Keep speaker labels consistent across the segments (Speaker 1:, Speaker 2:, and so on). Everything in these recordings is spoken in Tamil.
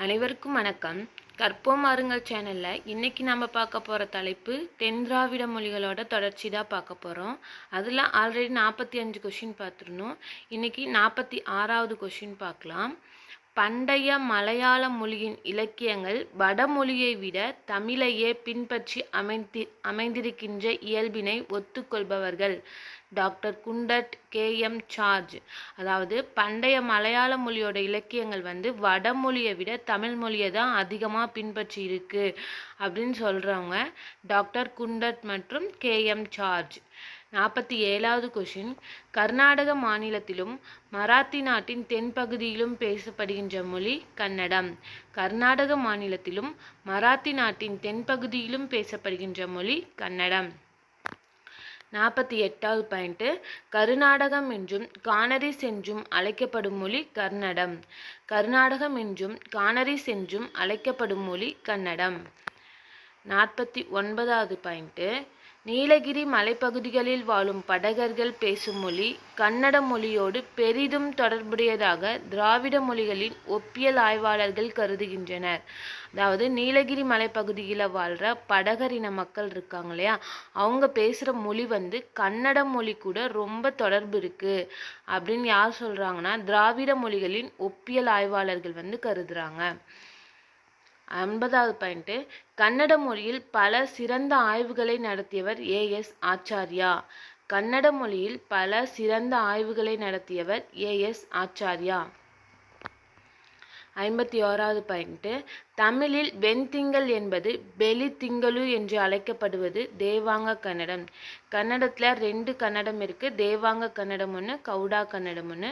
Speaker 1: அனைவருக்கும் வணக்கம். கற்போம் அருங்கள் சேனலில் இன்றைக்கி நம்ம பார்க்க போகிற தலைப்பு தென் திராவிட மொழிகளோட தொடர்ச்சி தான் பார்க்க போகிறோம். அதில் ஆல்ரெடி 45 கொஷின் பார்த்துருந்தோம். இன்றைக்கி 46வது கொஷின் பார்க்கலாம். பண்டைய மலையாள மொழியின் இலக்கியங்கள் வடமொழியை விட தமிழையே பின்பற்றி அமைந்திருக்கின்ற இயல்பினை ஒத்துக்கொள்பவர்கள். Doctor Gundert, KM George. அதாவது பண்டைய மலையாள மொழியோட இலக்கியங்கள் வடமொழியை விட தமிழ் மொழியை தான் அதிகமாக பின்பற்றி இருக்கு அப்படின்னு சொல்கிறவங்க டாக்டர் குண்டட் மற்றும் KM சார்ஜ். 47வது கொஷின். கர்நாடக மாநிலத்திலும் மராத்தி நாட்டின் தென்பகுதியிலும் பேசப்படுகின்ற மொழி கன்னடம். கர்நாடக மாநிலத்திலும் மராத்தி நாட்டின் தென்பகுதியிலும் பேசப்படுகின்ற மொழி கன்னடம். 48வது பாயிண்ட். கர்நாடகம் என்றும் கானரிஸ் என்றும் அழைக்கப்படும் மொழி கன்னடம். கர்நாடகம் என்றும் கானரிஸ் என்றும் அழைக்கப்படும் மொழி கன்னடம். 49வது பாயிண்ட். நீலகிரி மலைப்பகுதிகளில் வாழும் படகர்கள் பேசும் மொழி கன்னட மொழியோடு பெரிதும் தொடர்புடையதாக திராவிட மொழிகளின் ஒப்பியல் ஆய்வாளர்கள் கருதுகின்றனர். அதாவது நீலகிரி மலைப்பகுதியில் வாழ்கிற படகர் இன மக்கள் இருக்காங்க இல்லையா, அவங்க பேசுகிற மொழி கன்னட மொழி கூட ரொம்ப தொடர்பு இருக்குது அப்படின்னு யார் சொல்கிறாங்கன்னா திராவிட மொழிகளின் ஒப்பியல் ஆய்வாளர்கள் கருதுகிறாங்க. 50வது பாயிண்ட். கன்னட மொழியில் பல சிறந்த ஆய்வுகளை நடத்தியவர் AS ஆச்சாரியா. கன்னட மொழியில் பல சிறந்த ஆய்வுகளை நடத்தியவர் AS ஆச்சாரியா. 51வது பாயிண்ட். தமிழில் வெண்திங்கள் என்பது பெலி திங்களு என்று அழைக்கப்படுவது தேவாங்க கன்னடம். கன்னடத்தில் 2 கன்னடம் இருக்குது. தேவாங்க கன்னடம் ஒன்று, கவுடா கன்னடம் ஒன்று.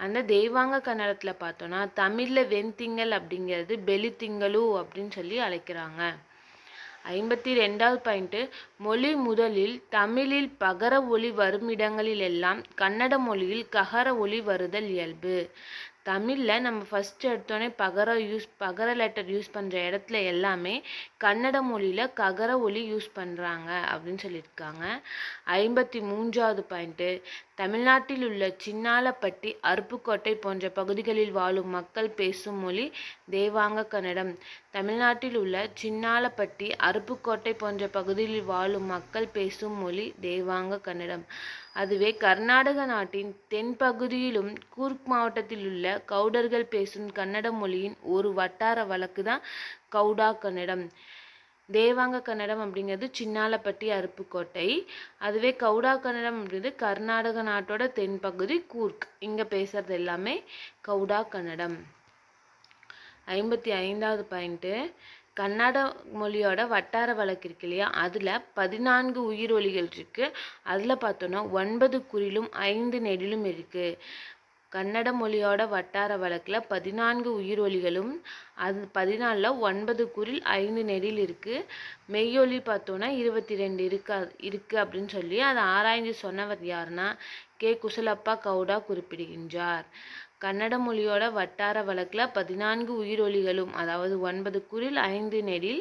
Speaker 1: அந்த தேவாங்க கன்னடத்தில் பார்த்தோன்னா தமிழில் வெண்திங்கள் அப்படிங்கிறது பெலி திங்களு அப்படின்னு சொல்லி அழைக்கிறாங்க. 52வது பாயிண்ட். மொழி முதலில் தமிழில் பகர ஒலி வரும் இடங்களில் எல்லாம் கன்னட மொழியில் ககர ஒலி வருதல் இயல்பு. தமிழில் நம்ம ஃபஸ்ட்டு எடுத்தோடனே பகர லெட்டர் யூஸ் பண்ணுற இடத்துல எல்லாமே கன்னட மொழியில் ககர ஒலி யூஸ் பண்ணுறாங்க அப்படின்னு சொல்லியிருக்காங்க. 53வது பாயிண்ட்டு. தமிழ்நாட்டில் உள்ள சின்னாலப்பட்டி, அருப்புக்கோட்டை போன்ற பகுதிகளில் வாழும் மக்கள் பேசும் மொழி தேவாங்க கன்னடம். தமிழ்நாட்டில் உள்ள சின்னாலப்பட்டி, அருப்புக்கோட்டை போன்ற பகுதிகளில் வாழும் மக்கள் பேசும் மொழி தேவாங்க கன்னடம். அதுவே கர்நாடக நாட்டின் தென்பகுதியிலும் கூர்க் மாவட்டத்தில் உள்ள கவுடர்கள் பேசும் கன்னட மொழியின் ஒரு வட்டார வழக்கு தான் கவுடா கன்னடம். தேவாங்க கன்னடம் அப்படிங்கிறது சின்னாலப்பட்டி, அருப்புக்கோட்டை. அதுவே கவுடா கன்னடம் அப்படிங்கிறது கர்நாடக நாட்டோட தென்பகுதி கூர்க். இங்கே பேசுறது எல்லாமே கவுடா கன்னடம். 55வது பாயிண்ட்டு. கன்னட மொழியோட வட்டார வழக்கு இருக்கு இல்லையா, அதில் 14 உயிரொலிகள் இருக்குது. அதில் பார்த்தோன்னா 9 குறிலும் 5 நெடிலும் இருக்குது. கன்னட மொழியோட வட்டார வழக்கில் 14 உயிரொலிகளும் அது 14ல் 9 குறில் 5 நெடில் இருக்குது. மெய்யொலி பார்த்தோன்னா 22 இருக்குது அப்படின்னு சொல்லி அதை ஆராய்ந்து சொன்னவர் யாருன்னா குசலப்பா கவுடா குறிப்பிடுகின்றார். கன்னட மொழியோட வட்டார வழக்கில் 14 உயிரொலிகளும் அதாவது 9 குறில் 5 நெடில்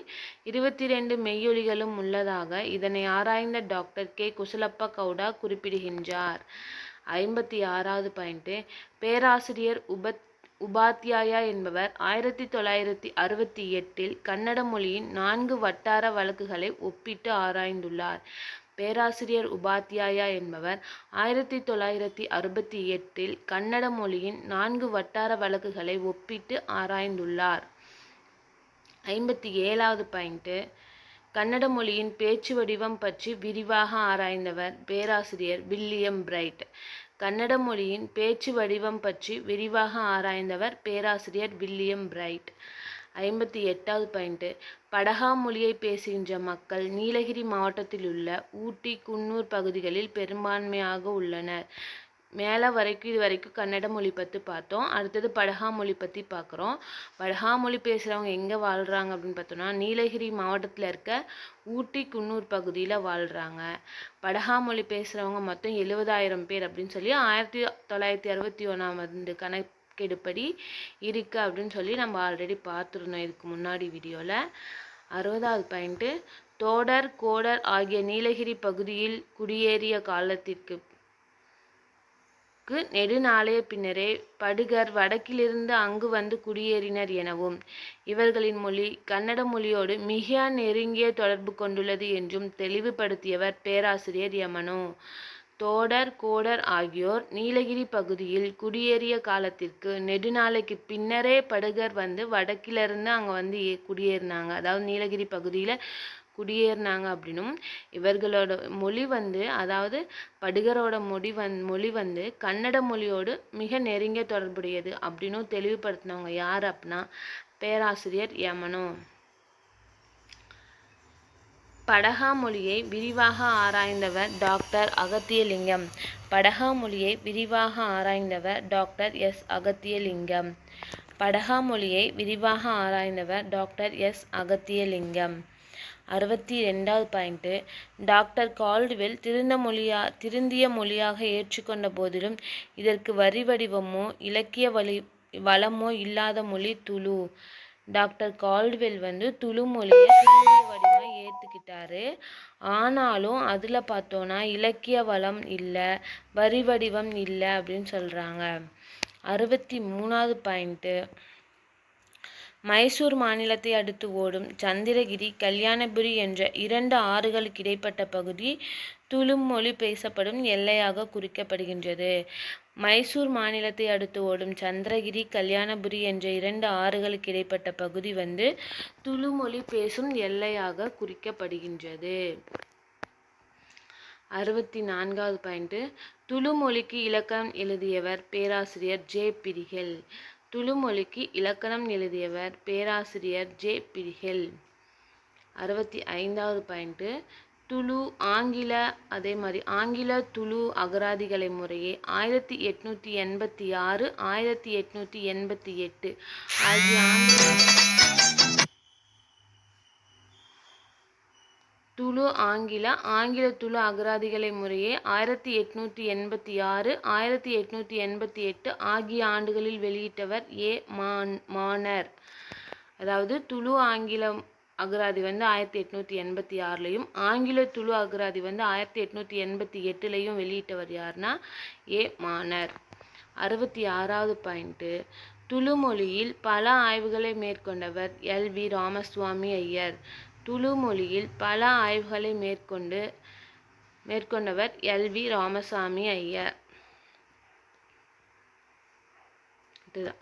Speaker 1: 22 மெய்யொலிகளும் உள்ளதாக இதனை ஆராய்ந்த டாக்டர் குசலப்பா கவுடா குறிப்பிடுகின்றார். 56வது பாயிண்ட்டு. பேராசிரியர் உபாத்யாயா என்பவர் 1968இல் கன்னட மொழியின் 4 வட்டார வழக்குகளை ஒப்பிட்டு ஆராய்ந்துள்ளார். பேராசிரியர் உபாத்யாயா என்பவர் 1968இல் கன்னட மொழியின் 4 வட்டார வழக்குகளை ஒப்பிட்டு ஆராய்ந்துள்ளார். 57வது பாயிண்ட்டு. கன்னட மொழியின் பேச்சு வடிவம் பற்றி விரிவாக ஆராய்ந்தவர் பேராசிரியர் வில்லியம் பிரைட். கன்னட மொழியின் பேச்சு வடிவம் பற்றி விரிவாக ஆராய்ந்தவர் பேராசிரியர் வில்லியம் பிரைட். 58வது பாயிண்ட்டு. படகா மொழியை பேசுகின்ற மக்கள் நீலகிரி மாவட்டத்தில் உள்ள ஊட்டி, குன்னூர் பகுதிகளில் பெரும்பான்மையாக உள்ளனர். இது வரைக்கும் கன்னட மொழி பற்றி பார்த்தோம். அடுத்தது படகா மொழி பற்றி பார்க்குறோம். படகா மொழி பேசுகிறவங்க எங்கே வாழ்கிறாங்க அப்படின்னு பார்த்தோன்னா நீலகிரி மாவட்டத்தில் இருக்க ஊட்டி, குன்னூர் பகுதியில் வாழ்கிறாங்க. படகா மொழி பேசுகிறவங்க மொத்தம் 70,000 பேர் அப்படின்னு சொல்லி 1961 கணக்கெடுப்படி இருக்குது அப்படின்னு சொல்லி நம்ம ஆல்ரெடி பார்த்துருந்தோம் இதுக்கு முன்னாடி வீடியோவில். 60வது பாயிண்ட்டு. தோடர், கோடர் ஆகிய நீலகிரி பகுதியில் குடியேறிய காலத்திற்கு நெடுநாளைய பின்னரே படுகர் வடக்கிலிருந்து அங்கு வந்து குடியேறினர் எனவும் இவர்களின் மொழி கன்னட மொழியோடு மிக நெருங்கிய தொடர்பு கொண்டுள்ளது என்றும் தெளிவுபடுத்தியவர் பேராசிரியர் யமனோ. தோடர் கோடர் ஆகியோர் நீலகிரி பகுதியில் குடியேறிய காலத்திற்கு நெடுநாளைக்கு பின்னரே படுகர் வந்து வடக்கிலிருந்து அங்கே வந்து குடியேறினாங்க, அதாவது நீலகிரி பகுதியில் குடியேறினாங்க அப்படின்னும் இவர்களோட மொழி வந்து அதாவது படுகரோட மொழி வந்து கன்னட மொழியோடு மிக நெருங்கிய தொடர்புடையது அப்படின்னும் தெளிவுபடுத்தினவங்க யார் அப்படின்னா பேராசிரியர் யமனோ. படகா மொழியை விரிவாக ஆராய்ந்தவர் டாக்டர் அகத்தியலிங்கம். படகா மொழியை விரிவாக ஆராய்ந்தவர் டாக்டர் எஸ். அகத்தியலிங்கம். படகா மொழியை விரிவாக ஆராய்ந்தவர் டாக்டர் எஸ். அகத்தியலிங்கம். 62வது பாயிண்ட்டு, டாக்டர் கால்டுவெல் திருந்திய மொழியாக ஏற்றுக்கொண்ட போதிலும் இதற்கு வரி வடிவமோ இலக்கிய வளமோ இல்லாத மொழி துளு. டாக்டர் கால்டுவெல் வந்து துளு மொழியை திருந்திய வடிவமாக ஏற்றுக்கிட்டாரு. ஆனாலும் அதில் பார்த்தோன்னா இலக்கிய வளம் இல்லை, வரி வடிவம் இல்லை அப்படின்னு சொல்கிறாங்க. 63வது பாயிண்ட்டு, மைசூர் மாநிலத்தை அடுத்து ஓடும் சந்திரகிரி கல்யாணபுரி என்ற 2 ஆறுகளுக்கு இடைப்பட்ட பகுதி துளு மொழி பேசப்படும் எல்லையாக குறிக்கப்படுகின்றது. மைசூர் மாநிலத்தை அடுத்து ஓடும் சந்திரகிரி கல்யாணபுரி என்ற 2 ஆறுகளுக்கு இடைப்பட்ட பகுதி வந்து துளு மொழி பேசும் எல்லையாக குறிக்கப்படுகின்றது. 64வது பாயிண்ட்டு, துளு மொழிக்கு இலக்கணம் எழுதியவர் பேராசிரியர் ஜே. பிரிகெல். துளு மொழிக்கு இலக்கணம் எழுதியவர் பேராசிரியர் ஜே. பிரிகெல். 65வது பாயிண்ட்டு, துளு ஆங்கில துளு அகராதிகளை முறையே 1886 1888 ஆகிய ஆங்கில துளு அகராதிகளை முறையே 1886 1888 ஆகிய ஆண்டுகளில் வெளியிட்டவர் ஏ. மானர். அதாவது துளு ஆங்கில அகராதி வந்து 1886லையும் ஆங்கில துளு அகராதி வந்து 1888லையும் வெளியிட்டவர் யாருன்னா ஏ. மானர். 66வது பாயிண்ட்டு, துளு மொழியில் பல ஆய்வுகளை மேற்கொண்டவர் எல். வி. ராமசுவாமி ஐயர். துளு மொழியில் பல ஆய்வுகளை மேற்கொண்டவர் எல். வி. ராமசாமி ஐயர்.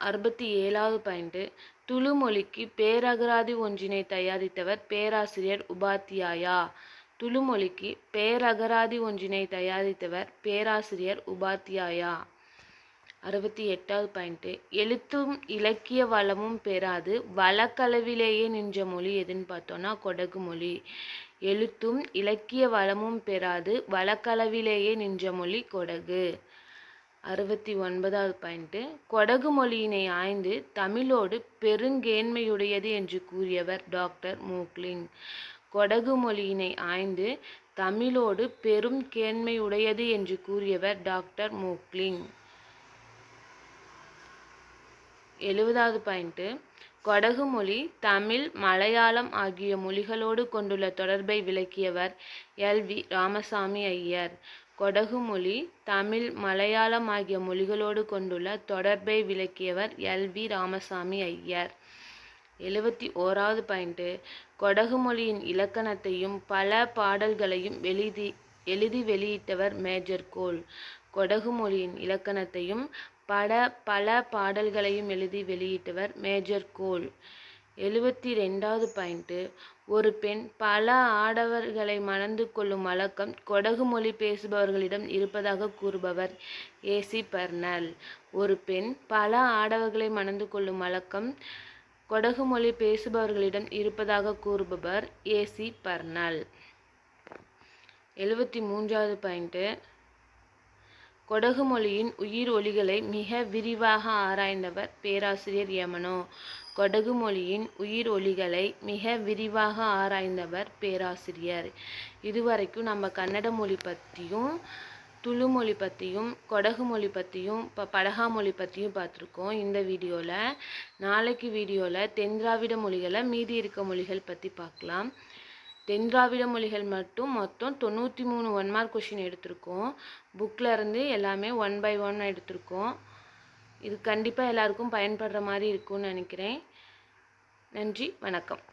Speaker 1: 67வது பாயிண்ட்டு, துளு மொழிக்கு பேரகராதி ஒன்றினை தயாரித்தவர் பேராசிரியர் உபாத்தியாயா. துளு மொழிக்கு பேரகராதி ஒன்றினை தயாரித்தவர் பேராசிரியர் உபாத்தியாயா. 68வது பாயிண்ட்டு, எழுத்தும் இலக்கிய வளமும் பெறாது வழக்களவிலேயே நின்ற மொழி எதுன்னு பார்த்தோன்னா கொடகு மொழி. எழுத்தும் இலக்கிய வளமும் பெறாது வழக்களவிலேயே நின்ற மொழி கொடகு. 69வது பாயிண்ட்டு, கொடகு மொழியினை ஆய்ந்து தமிழோடு பெருங்கேண்மையுடையது என்று கூறியவர் டாக்டர் மூக்லிங். கொடகு மொழியினை ஆய்ந்து தமிழோடு பெரும் கேண்மையுடையது என்று கூறியவர் டாக்டர் மூக்லிங். 70வது பாயிண்ட்டு, கொடகு மொழி தமிழ் மலையாளம் ஆகிய மொழிகளோடு கொண்டுள்ள தொடர்பை விளக்கியவர் எல். வி. ராமசாமி ஐயர். கொடகு மொழி தமிழ் மலையாளம் ஆகிய மொழிகளோடு கொண்டுள்ள தொடர்பை விளக்கியவர் எல். வி. ராமசாமி ஐயர். 71வது பாயிண்ட்டு, கொடகு மொழியின் இலக்கணத்தையும் பல பாடல்களையும் எழுதி வெளியிட்டவர் மேஜர் கோல். கொடகு மொழியின் இலக்கணத்தையும் பல பாடல்களையும் எழுதி வெளியிட்டவர் மேஜர் கோல். 72வது பாயிண்ட்டு, ஒரு பெண் பல ஆடவர்களை மணந்து கொள்ளும் வழக்கம் கொடகு மொழி பேசுபவர்களிடம் இருப்பதாக கூறுபவர் ஏ. சி. பர்னல். ஒரு பெண் பல ஆடவர்களை மணந்து கொள்ளும் வழக்கம் கொடகு மொழி பேசுபவர்களிடம் இருப்பதாக கூறுபவர் ஏ. சி. பர்னல். 73வது பாயிண்ட்டு, கொடகு மொழியின் உயிர் ஒலிகளை மிக விரிவாக ஆராய்ந்தவர் பேராசிரியர் யமனோ. கொடகு மொழியின் உயிர் ஒலிகளை மிக விரிவாக ஆராய்ந்தவர் பேராசிரியர். இதுவரைக்கும் நம்ம கன்னட மொழி பற்றியும் துளு மொழி பற்றியும் கொடகு மொழி பற்றியும் படகா மொழி பற்றியும் பார்த்துருக்கோம் இந்த வீடியோவில். நாளைக்கு வீடியோவில் தென்திராவிட மொழிகளை மீதி இருக்க மொழிகள் பற்றி பார்க்கலாம். தென்திராவிட மொழிகள் மட்டும் மொத்தம் 93 1 மார்க் கொஷின் எடுத்திருக்கோம். புக்கில் இருந்து எல்லாமே 1 by 1 எடுத்திருக்கோம். இது கண்டிப்பாக எல்லாருக்கும் பயன்படுற மாதிரி இருக்கும்னு நினைக்கிறேன். நன்றி, வணக்கம்.